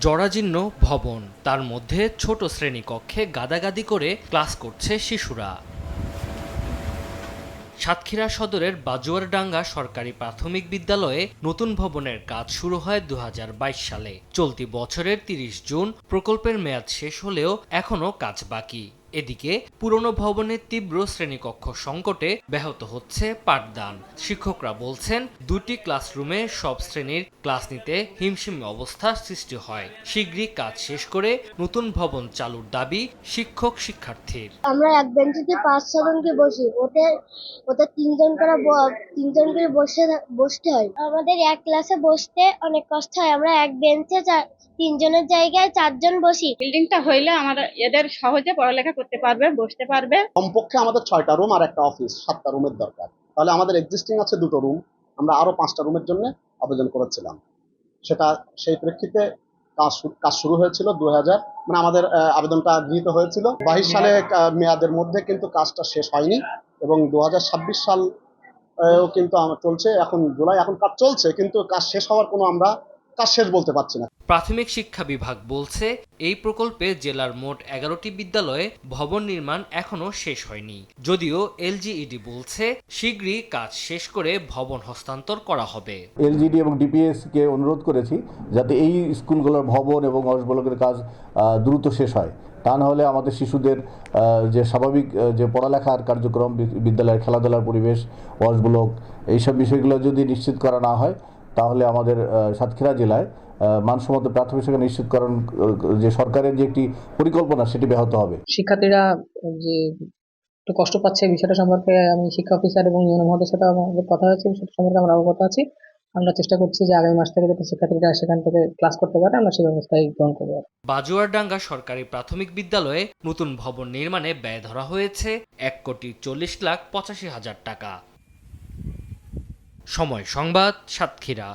জরাজীর্ণ ভবন, তার মধ্যে ছোট শ্রেণীকক্ষে গাদাগাদি করে ক্লাস করছে শিশুরা। সাতক্ষীরা সদরের বাজুয়ারডাঙ্গা সরকারি প্রাথমিক বিদ্যালয়ে নতুন ভবনের কাজ শুরু হয় ২০২২ সালে। চলতি বছরের ৩০ জুন প্রকল্পের মেয়াদ শেষ হলেও এখনও কাজ বাকি। এদিকে পুরনো ভবনের তীব্র শ্রেণীকক্ষ সংকটে ব্যাহত হচ্ছে পাঠদান। শিক্ষকরা বলছেন, দুটি ক্লাসরুমে সব শ্রেণীর ক্লাস নিতে হিমশিম অবস্থার সৃষ্টি হয়। শীঘ্রই কাজ শেষ করে নতুন ভবন চালুর দাবি শিক্ষক শিক্ষার্থীর। আমরা এক বেঞ্চিতে ৫-৬ জনকে বসি, ওতে ওতে তিনজন করে বসতে হয়। আমাদের এক ক্লাসে বসতে অনেক কষ্ট হয়। আমরা এক বেঞ্চে তিনজনের জায়গায় ৪ জন বসি। বিল্ডিংটা হইলে আমাদের এদের সহজে পড়ালেখা করতে পারবে, বসতে পারবে। কমপক্ষে আমাদের ৬টা রুম আর একটা অফিস, 7টা রুমের দরকার। তাহলে আমাদের এক্সিস্টিং আছে 2টো রুম, আমরা আরো 5টা রুমের জন্য আবেদন করেছিলাম। সেই প্রেক্ষিতে কাজ শুরু হয়েছিল 2000, মানে আমাদের আবেদনটা গৃহীত হয়েছিল 22 সালে মেয়াদের মধ্যে, কিন্তু কাজটা শেষ হয়নি এবং 2026 সাল কিন্তু আমার চলছে, এখন জুলাই, এখন কাজ চলছে, কিন্তু কাজ শেষ হওয়ার কোনো আমরা কাজ শেষ বলতে পারছি না। প্রাথমিক শিক্ষা বিভাগ বলছে, এই প্রকল্পে জেলার মোট 11টি বিদ্যালয়ে ভবন নির্মাণ এখনো শেষ হয়নি। যদিও এলজিইডি বলছে, শীঘ্রই কাজ শেষ করে ভবন হস্তান্তর করা হবে। এলজিইডি এবং ডিপিএস কে অনুরোধ করেছি যাতে এই স্কুলগুলোর ভবন এবং অবকাঠামোর কাজ দ্রুত শেষ হয়। তা না হলে আমাদের শিশুদের যে স্বাভাবিক যে পড়ালেখার কার্যক্রম, বিদ্যালয়ের খেলাধুলার পরিবেশ, ওয়াশ ব্লক, এইসব বিষয়গুলো যদি নিশ্চিত করা না হয়, তাহলে আমাদের সাতক্ষীরা জেলায় মানসম্মত প্রাথমিক শিক্ষা নিশ্চিতকরণ যে সরকারের যে একটি পরিকল্পনা, সেটি ব্যাহত হবে। শিক্ষার্থীরা যে একটু কষ্ট পাচ্ছে, বিষয়টা সম্পর্কে আমি শিক্ষা অফিসার এবং ইউনো মহোদয়ের সাথে আমাদের কথা হয়েছে, সেটা সম্পর্কে আমরা অবগত আছি। আমরা চেষ্টা করছি যে আগামী মাস থেকে যাতে শিক্ষার্থীরা সেখান থেকে ক্লাস করতে পারে, আমরা সেই ব্যবস্থাই গ্রহণ করব। বাজুয়ারডাঙ্গা সরকারি প্রাথমিক বিদ্যালয়ে নতুন ভবন নির্মাণে ব্যয় ধরা হয়েছে ১,৪০,৮৫,০০০ টাকা। সময় সংবাদ, সাতক্ষীরা।